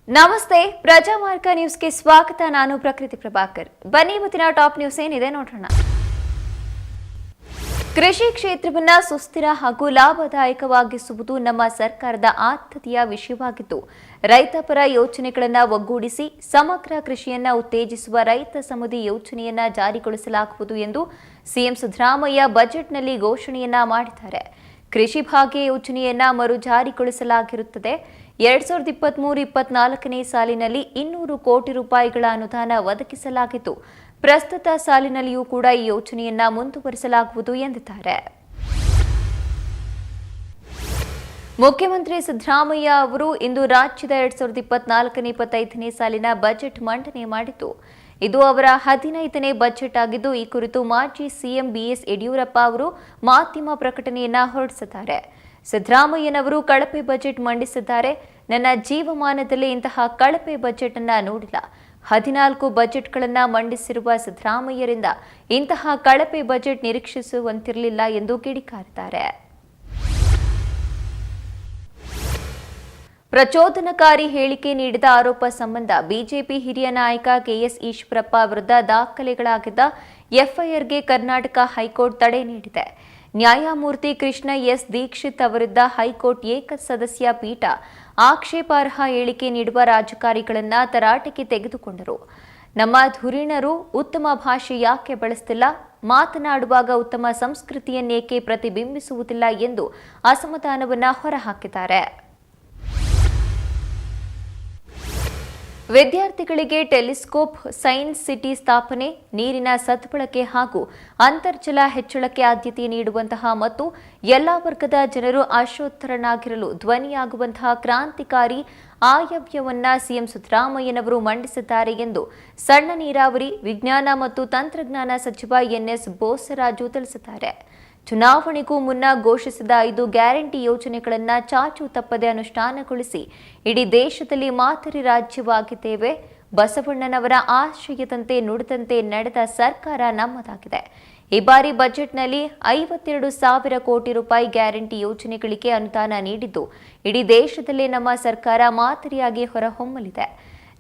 ನಮಸ್ತೆ, ಪ್ರಜಾಮಾರ್ಗ ನ್ಯೂಸ್ಗೆ ಸ್ವಾಗತ. ನಾನು ಪ್ರಕೃತಿ ಪ್ರಭಾಕರ್. ಬನ್ನಿ ಇವತ್ತಿನ ಟಾಪ್ ನ್ಯೂಸ್ ಏನಿದೆ ನೋಡೋಣ. ಕೃಷಿ ಕ್ಷೇತ್ರವನ್ನ ಸುಸ್ಥಿರ ಹಾಗೂ ಲಾಭದಾಯಕವಾಗಿಸುವುದು ನಮ್ಮ ಸರ್ಕಾರದ ಆದ್ಯತೆಯ ವಿಷಯವಾಗಿದ್ದು, ರೈತಪರ ಯೋಜನೆಗಳನ್ನು ಒಗ್ಗೂಡಿಸಿ ಸಮಗ್ರ ಕೃಷಿಯನ್ನ ಉತ್ತೇಜಿಸುವ ರೈತ ಸಮೃದ್ಧಿ ಯೋಜನೆಯನ್ನ ಜಾರಿಗೊಳಿಸಲಾಗುವುದು ಎಂದು ಸಿಎಂ ಸಿದ್ದರಾಮಯ್ಯ ಬಜೆಟ್ನಲ್ಲಿ ಘೋಷಣೆಯನ್ನ ಮಾಡಿದ್ದಾರೆ. ಕೃಷಿ ಭಾಗ್ಯ ಯೋಜನೆಯನ್ನ ಮರು ಜಾರಿಗೊಳಿಸಲಾಗಿರುತ್ತದೆ. 2023-24ನೇ ಸಾಲಿನಲ್ಲಿ 200 ಕೋಟಿ ರೂಪಾಯಿಗಳ ಅನುದಾನ ಒದಗಿಸಲಾಗಿದ್ದು, ಪ್ರಸ್ತುತ ಸಾಲಿನಲ್ಲಿಯೂ ಕೂಡ ಈ ಯೋಜನೆಯನ್ನ ಮುಂದುವರಿಸಲಾಗುವುದು ಎಂದಿದ್ದಾರೆ. ಮುಖ್ಯಮಂತ್ರಿ ಸಿದ್ದರಾಮಯ್ಯ ಅವರು ಇಂದು ರಾಜ್ಯದ 2024-25ನೇ ಸಾಲಿನ ಬಜೆಟ್ ಮಂಡನೆ ಮಾಡಿದ್ದು, ಇದು ಅವರ 15ನೇ ಬಜೆಟ್ ಆಗಿದ್ದು, ಈ ಕುರಿತು ಮಾಜಿ ಸಿಎಂ ಬಿಎಸ್ ಯಡಿಯೂರಪ್ಪ ಅವರು ಮಾಧ್ಯಮ ಪ್ರಕಟಣೆಯನ್ನ ಹೊರಡಿಸಿದ್ದಾರೆ. ಸಿದ್ದರಾಮಯ್ಯನವರು ಕಳಪೆ ಬಜೆಟ್ ಮಂಡಿಸಿದ್ದಾರೆ. ನನ್ನ ಜೀವಮಾನದಲ್ಲಿ ಇಂತಹ ಕಳಪೆ ಬಜೆಟ್ ಅನ್ನ ನೋಡಿಲ್ಲ. 14 ಬಜೆಟ್ಗಳನ್ನು ಮಂಡಿಸಿರುವ ಸಿದ್ದರಾಮಯ್ಯರಿಂದ ಇಂತಹ ಕಳಪೆ ಬಜೆಟ್ ನಿರೀಕ್ಷಿಸುವಂತಿರಲಿಲ್ಲ ಎಂದು ಕಿಡಿಕಾರಿದ್ದಾರೆ. ಪ್ರಚೋದನಕಾರಿ ಹೇಳಿಕೆ ನೀಡಿದ ಆರೋಪ ಸಂಬಂಧ ಬಿಜೆಪಿ ಹಿರಿಯ ನಾಯಕ ಕೆಎಸ್ ಈಶ್ವರಪ್ಪ ವಿರುದ್ಧ ದಾಖಲೆಗಳಾಗಿದ್ದ ಎಫ್ಐಆರ್ಗೆ ಕರ್ನಾಟಕ ಹೈಕೋರ್ಟ್ ತಡೆ ನೀಡಿದೆ. ನ್ಯಾಯಮೂರ್ತಿ ಕೃಷ್ಣ ಎಸ್ ದೀಕ್ಷಿತ್ ಅವರಿದ್ದ ಹೈಕೋರ್ಟ್ ಏಕಸದಸ್ಯ ಪೀಠ ಆಕ್ಷೇಪಾರ್ಹ ಹೇಳಿಕೆ ನೀಡುವ ರಾಜಕಾರಿಗಳನ್ನ ತರಾಟೆಗೆ ತೆಗೆದುಕೊಂಡರು. ನಮ್ಮ ಧುರೀಣರು ಉತ್ತಮ ಭಾಷೆ ಯಾಕೆ ಬಳಸ್ತಿಲ್ಲ, ಮಾತನಾಡುವಾಗ ಉತ್ತಮ ಸಂಸ್ಕೃತಿಯನ್ನೇಕೆ ಪ್ರತಿಬಿಂಬಿಸುವುದಿಲ್ಲ ಎಂದು ಅಸಮಾಧಾನವನ್ನ ಹೊರಹಾಕಿದ್ದಾರೆ. ವಿದ್ಯಾರ್ಥಿಗಳಿಗೆ ಟೆಲಿಸ್ಕೋಪ್, ಸೈನ್ಸ್ ಸಿಟಿ ಸ್ಥಾಪನೆ, ನೀರಿನ ಸದ್ಬಳಕೆ ಹಾಗೂ ಅಂತರ್ಜಲ ಹೆಚ್ಚಳಕ್ಕೆ ಆದ್ಯತೆ ನೀಡುವಂತಹ ಮತ್ತು ಎಲ್ಲಾ ವರ್ಗದ ಜನರು ಆಶೋತ್ತರನಾಗಿರಲು ಧ್ವನಿಯಾಗುವಂತಹ ಕ್ರಾಂತಿಕಾರಿ ಆಯವ್ಯವನ್ನ ಸಿಎಂ ಸಿದ್ದರಾಮಯ್ಯನವರು ಮಂಡಿಸಿದ್ದಾರೆ ಎಂದು ಸಣ್ಣ ನೀರಾವರಿ, ವಿಜ್ಞಾನ ಮತ್ತು ತಂತ್ರಜ್ಞಾನ ಸಚಿವ ಎನ್ಎಸ್ ಬೋಸರಾಜು ತಿಳಿಸಿದ್ದಾರೆ. ಚುನಾವಣೆಗೂ ಮುನ್ನ ಘೋಷಿಸಿದ 5 ಗ್ಯಾರಂಟಿ ಯೋಜನೆಗಳನ್ನು ಚಾಚು ತಪ್ಪದೆ ಅನುಷ್ಠಾನಗೊಳಿಸಿ ಇಡೀ ದೇಶದಲ್ಲಿ ಮಾದರಿ ರಾಜ್ಯವಾಗಿದ್ದೇವೆ. ಬಸವಣ್ಣನವರ ಆಶಯದಂತೆ ನುಡಿದಂತೆ ನಡೆದ ಸರ್ಕಾರ ನಮ್ಮದಾಗಿದೆ. ಈ ಬಾರಿ ಬಜೆಟ್ನಲ್ಲಿ 52,000 ಕೋಟಿ ರೂಪಾಯಿ ಗ್ಯಾರಂಟಿ ಯೋಜನೆಗಳಿಗೆ ಅನುದಾನ ನೀಡಿದ್ದು, ಇಡೀ ದೇಶದಲ್ಲೇ ನಮ್ಮ ಸರ್ಕಾರ ಮಾದರಿಯಾಗಿ ಹೊರಹೊಮ್ಮಲಿದೆ.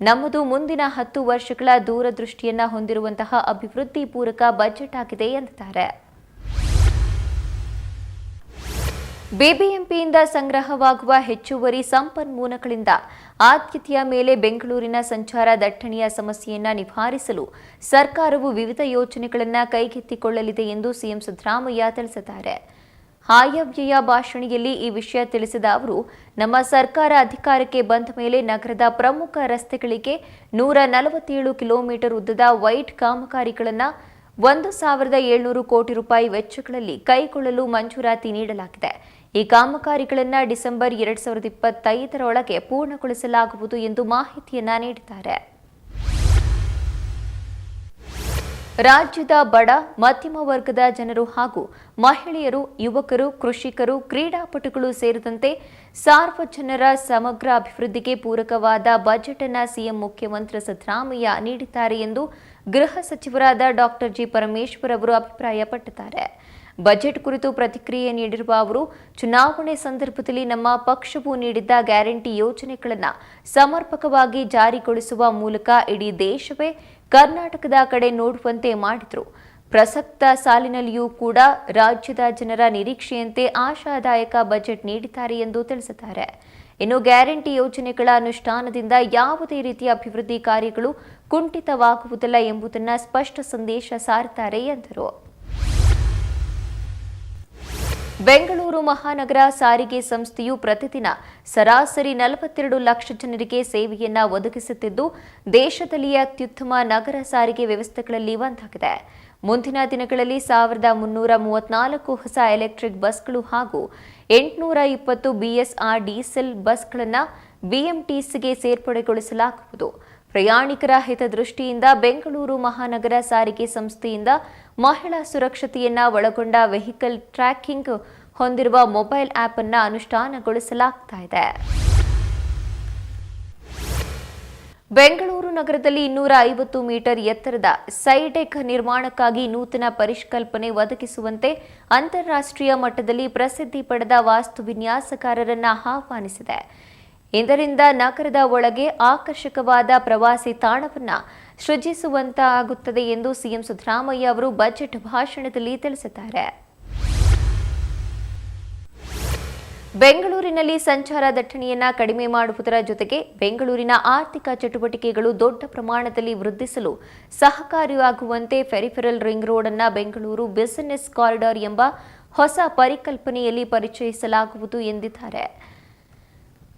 ನಮ್ಮದು ಮುಂದಿನ 10 ವರ್ಷಗಳ ದೂರದೃಷ್ಟಿಯನ್ನ ಹೊಂದಿರುವಂತಹ ಅಭಿವೃದ್ಧಿ ಪೂರಕ ಬಜೆಟ್ ಆಗಿದೆ ಎಂದಿದ್ದಾರೆ. ಬಿಬಿಎಂಪಿಯಿಂದ ಸಂಗ್ರಹವಾಗುವ ಹೆಚ್ಚುವರಿ ಸಂಪನ್ಮೂಲಗಳಿಂದ ಆದ್ಯತೆಯ ಮೇಲೆ ಬೆಂಗಳೂರಿನ ಸಂಚಾರ ದಟ್ಟಣೆಯ ಸಮಸ್ಯೆಯನ್ನು ನಿವಾರಿಸಲು ಸರ್ಕಾರವು ವಿವಿಧ ಯೋಜನೆಗಳನ್ನು ಕೈಗೆತ್ತಿಕೊಳ್ಳಲಿದೆ ಎಂದು ಸಿಎಂ ಸಿದ್ದರಾಮಯ್ಯ ತಿಳಿಸಿದ್ದಾರೆ. ಆಯವ್ಯಯ ಭಾಷಣೆಯಲ್ಲಿ ಈ ವಿಷಯ ತಿಳಿಸಿದ ಅವರು, ನಮ್ಮ ಸರ್ಕಾರ ಅಧಿಕಾರಕ್ಕೆ ಬಂದ ಮೇಲೆ ನಗರದ ಪ್ರಮುಖ ರಸ್ತೆಗಳಿಗೆ 147 ಕಿಲೋಮೀಟರ್ ಉದ್ದದ ವೈಟ್ ಕಾಮಗಾರಿಗಳನ್ನು 1,700 ಕೋಟಿ ರೂಪಾಯಿ ವೆಚ್ಚಗಳಲ್ಲಿ ಕೈಗೊಳ್ಳಲು ಮಂಜೂರಾತಿ ನೀಡಲಾಗಿದೆ. ಈ ಕಾಮಗಾರಿಗಳನ್ನು ಡಿಸೆಂಬರ್ 2025 ಪೂರ್ಣಗೊಳಿಸಲಾಗುವುದು ಎಂದು ಮಾಹಿತಿಯನ್ನ ನೀಡಿದ್ದಾರೆ. ರಾಜ್ಯದ ಬಡ, ಮಧ್ಯಮ ವರ್ಗದ ಜನರು ಹಾಗೂ ಮಹಿಳೆಯರು, ಯುವಕರು, ಕೃಷಿಕರು, ಕ್ರೀಡಾಪಟುಗಳು ಸೇರಿದಂತೆ ಸಾರ್ವಜನರ ಸಮಗ್ರ ಅಭಿವೃದ್ಧಿಗೆ ಪೂರಕವಾದ ಬಜೆಟ್ ಅನ್ನು ಸಿಎಂ ಮುಖ್ಯಮಂತ್ರಿ ಸಿದ್ದರಾಮಯ್ಯ ನೀಡಿದ್ದಾರೆ ಎಂದು ಗೃಹ ಸಚಿವರಾದ ಡಾಕ್ಟರ್ ಜಿ ಪರಮೇಶ್ವರ್ ಅವರು ಅಭಿಪ್ರಾಯಪಟ್ಟಿದ್ದಾರೆ. ಬಜೆಟ್ ಕುರಿತು ಪ್ರತಿಕ್ರಿಯೆ ನೀಡಿರುವ ಅವರು, ಚುನಾವಣೆ ಸಂದರ್ಭದಲ್ಲಿ ನಮ್ಮ ಪಕ್ಷವು ನೀಡಿದ್ದ ಗ್ಯಾರಂಟಿ ಯೋಜನೆಗಳನ್ನು ಸಮರ್ಪಕವಾಗಿ ಜಾರಿಗೊಳಿಸುವ ಮೂಲಕ ಇಡೀ ದೇಶವೇ ಕರ್ನಾಟಕದ ಕಡೆ ನೋಡುವಂತೆ ಮಾಡಿದ್ರು. ಪ್ರಸಕ್ತ ಸಾಲಿನಲ್ಲಿಯೂ ಕೂಡ ರಾಜ್ಯದ ಜನರ ನಿರೀಕ್ಷೆಯಂತೆ ಆಶಾದಾಯಕ ಬಜೆಟ್ ನೀಡಿದ್ದಾರೆ ಎಂದು ತಿಳಿಸಿದ್ದಾರೆ. ಇನ್ನು ಗ್ಯಾರಂಟಿ ಯೋಜನೆಗಳ ಅನುಷ್ಠಾನದಿಂದ ಯಾವುದೇ ರೀತಿಯ ಅಭಿವೃದ್ಧಿ ಕಾರ್ಯಗಳು ಕುಂಠಿತವಾಗುವುದಿಲ್ಲ ಎಂಬುದನ್ನು ಸ್ಪಷ್ಟ ಸಂದೇಶ ಸಾರಿದ್ದಾರೆ ಎಂದರು. ಬೆಂಗಳೂರು ಮಹಾನಗರ ಸಾರಿಗೆ ಸಂಸ್ಥೆಯು ಪ್ರತಿದಿನ ಸರಾಸರಿ 42 ಲಕ್ಷ ಜನರಿಗೆ ಸೇವೆಯನ್ನ ಒದಗಿಸುತ್ತಿದ್ದು, ದೇಶದಲ್ಲಿಯೇ ಅತ್ಯುತ್ತಮ ನಗರ ಸಾರಿಗೆ ವ್ಯವಸ್ಥೆಗಳಲ್ಲಿ ಒಂದಾಗಿದೆ. ಮುಂದಿನ ದಿನಗಳಲ್ಲಿ 1334 ಹೊಸ ಎಲೆಕ್ಟ್ರಿಕ್ ಬಸ್ಗಳು ಹಾಗೂ 820 ಬಿಎಸ್ಆರ್ ಡೀಸೆಲ್ ಬಸ್ಗಳನ್ನು ಬಿಎಂಟಿಸಿಗೆ ಸೇರ್ಪಡೆಗೊಳಿಸಲಾಗುವುದು. ಪ್ರಯಾಣಿಕರ ಹಿತದೃಷ್ಟಿಯಿಂದ ಬೆಂಗಳೂರು ಮಹಾನಗರ ಸಾರಿಗೆ ಸಂಸ್ಥೆಯಿಂದ ಮಹಿಳಾ ಸುರಕ್ಷತೆಯನ್ನ ಒಳಗೊಂಡ ವೆಹಿಕಲ್ ಟ್ರ್ಯಾಕಿಂಗ್ ಹೊಂದಿರುವ ಮೊಬೈಲ್ ಆಪ್ ಅನ್ನು ಅನುಷ್ಠಾನಗೊಳಿಸಲಾಗುತ್ತಿದೆ. ಬೆಂಗಳೂರು ನಗರದಲ್ಲಿ 250 ಮೀಟರ್ ಎತ್ತರದ ಸೈಡೆಕ್ ನಿರ್ಮಾಣಕ್ಕಾಗಿ ನೂತನ ಪರಿಕಲ್ಪನೆ ಒದಗಿಸುವಂತೆ ಅಂತಾರಾಷ್ಟ್ರೀಯ ಮಟ್ಟದಲ್ಲಿ ಪ್ರಸಿದ್ಧಿ ಪಡೆದ ವಾಸ್ತು ವಿನ್ಯಾಸಕಾರರನ್ನು ಆಹ್ವಾನಿಸಿದೆ. ಇದರಿಂದ ನಗರದ ಒಳಗೆ ಆಕರ್ಷಕವಾದ ಪ್ರವಾಸಿ ತಾಣವನ್ನು ಸೃಜಿಸುವಂತಾಗುತ್ತದೆ ಎಂದು ಸಿಎಂ ಸಿದ್ದರಾಮಯ್ಯ ಅವರು ಬಜೆಟ್ ಭಾಷಣದಲ್ಲಿ ತಿಳಿಸಿದ್ದಾರೆ. ಬೆಂಗಳೂರಿನಲ್ಲಿ ಸಂಚಾರ ದಟ್ಟಣೆಯನ್ನು ಕಡಿಮೆ ಮಾಡುವುದರ ಜೊತೆಗೆ ಬೆಂಗಳೂರಿನ ಆರ್ಥಿಕ ಚಟುವಟಿಕೆಗಳು ದೊಡ್ಡ ಪ್ರಮಾಣದಲ್ಲಿ ವೃದ್ಧಿಸಲು ಸಹಕಾರಿಯಾಗುವಂತೆ ಫೆರಿಫೆರಲ್ ರಿಂಗ್ ರೋಡ್ ಅನ್ನು ಬೆಂಗಳೂರು ಬಿಸಿನೆಸ್ ಕಾರಿಡಾರ್ ಎಂಬ ಹೊಸ ಪರಿಕಲ್ಪನೆಯಲ್ಲಿ ಪರಿಚಯಿಸಲಾಗುವುದು ಎಂದಿದ್ದಾರೆ.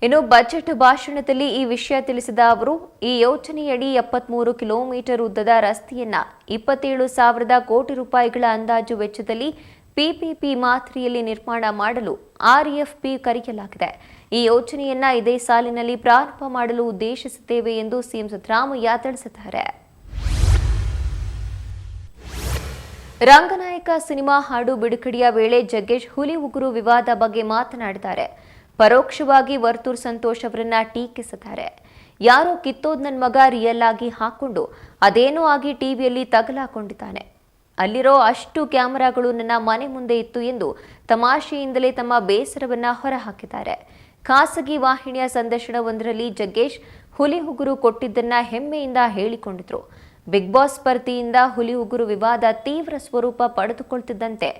ಇನ್ನು ಬಜೆಟ್ ಭಾಷಣದಲ್ಲಿ ಈ ವಿಷಯ ತಿಳಿಸಿದ ಅವರು, ಈ ಯೋಜನೆಯಡಿ 73 ಕಿಲೋಮೀಟರ್ ಉದ್ದದ ರಸ್ತೆಯನ್ನ 27,000 ಕೋಟಿ ರೂಪಾಯಿಗಳ ಅಂದಾಜು ವೆಚ್ಚದಲ್ಲಿ ಪಿಪಿಪಿ ಮಾದರಿಯಲ್ಲಿ ನಿರ್ಮಾಣ ಮಾಡಲು ಆರ್ಎಫ್ಪಿ ಕರೆಯಲಾಗಿದೆ. ಈ ಯೋಜನೆಯನ್ನ ಇದೇ ಸಾಲಿನಲ್ಲಿ ಪ್ರಾರಂಭ ಮಾಡಲು ಉದ್ದೇಶಿಸಿದ್ದೇವೆ ಎಂದು ಸಿಎಂ ಸಿದ್ದರಾಮಯ್ಯ ತಿಳಿಸಿದ್ದಾರೆ. ರಂಗನಾಯಕ ಸಿನಿಮಾ ಹಾಡು ಬಿಡುಗಡೆಯ ವೇಳೆ ಜಗ್ಗೇಶ್ ಹುಲಿ ಉಗುರು ವಿವಾದ ಬಗ್ಗೆ ಮಾತನಾಡಿದ್ದಾರೆ. ಪರೋಕ್ಷವಾಗಿ ವರ್ತೂರ್ ಸಂತೋಷ್ ಅವರನ್ನ ಟೀಕಿಸಿದ್ದಾರೆ. ಯಾರೋ ಕಿತ್ತೋದ್ ನನ್ನ ಮಗ ರಿಯಲ್ ಆಗಿ ಹಾಕೊಂಡು ಅದೇನೋ ಆಗಿ ಟಿವಿಯಲ್ಲಿ ತಗಲಾಕೊಂಡಿದ್ದಾನೆ. ಅಲ್ಲಿರೋ ಅಷ್ಟು ಕ್ಯಾಮೆರಾಗಳು ನನ್ನ ಮನೆ ಮುಂದೆ ಇತ್ತು ಎಂದು ತಮಾಷೆಯಿಂದಲೇ ತಮ್ಮ ಬೇಸರವನ್ನ ಹೊರಹಾಕಿದ್ದಾರೆ. ಖಾಸಗಿ ವಾಹಿನಿಯ ಸಂದರ್ಶನವೊಂದರಲ್ಲಿ ಜಗ್ಗೇಶ್ ಹುಲಿ ಉಗುರು ಕೊಟ್ಟಿದ್ದನ್ನ ಹೆಮ್ಮೆಯಿಂದ ಹೇಳಿಕೊಂಡಿದ್ರು. ಬಿಗ್ ಬಾಸ್ ಸ್ಪರ್ಧೆಯಿಂದ ಹುಲಿ ಉಗುರು ವಿವಾದ ತೀವ್ರ ಸ್ವರೂಪ ಪಡೆದುಕೊಳ್ತಿದ್ದಂತೆ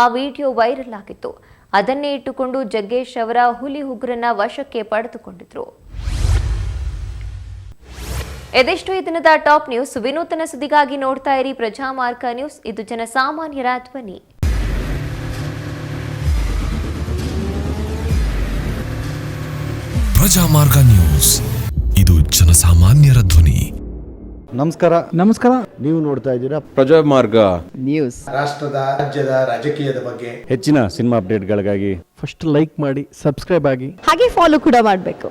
ಆ ವಿಡಿಯೋ ವೈರಲ್ ಆಗಿತ್ತು. ಅದನ್ನೇ ಇಟ್ಟುಕೊಂಡು ಜಗ್ಗೇಶ್ ಅವರ ಹುಲಿ ಉಗುರನ್ನ ವಶಕ್ಕೆ ಪಡೆದುಕೊಂಡಿದ್ರು. ಇದೆಷ್ಟು ಈ ದಿನದ ಟಾಪ್ ನ್ಯೂಸ್. ವಿನೂತನ ಸುದ್ದಿಗಾಗಿ ನೋಡ್ತಾ ಇರಿ ಪ್ರಜಾಮಾರ್ಗ ನ್ಯೂಸ್. ಇದು ಜನಸಾಮಾನ್ಯರ ಧ್ವನಿ. ಪ್ರಜಾಮಾರ್ಗ ನ್ಯೂಸ್, ಇದು ಜನಸಾಮಾನ್ಯರ ಧ್ವನಿ. ನಮಸ್ಕಾರ. ನೀವು ನೋಡ್ತಾ ಇದ್ದೀರಾ ಪ್ರಜಾಮಾರ್ಗ ನ್ಯೂಸ್. ರಾಷ್ಟ್ರದ ರಾಜ್ಯದ ರಾಜಕೀಯದ ಬಗ್ಗೆ ಹೆಚ್ಚಿನ ಸಿನಿಮಾ ಅಪ್ಡೇಟ್ಗಳಿಗಾಗಿ ಫಸ್ಟ್ ಲೈಕ್ ಮಾಡಿ, ಸಬ್ಸ್ಕ್ರೈಬ್ ಆಗಿ, ಹಾಗೆ ಫಾಲೋ ಕೂಡ ಮಾಡಬೇಕು.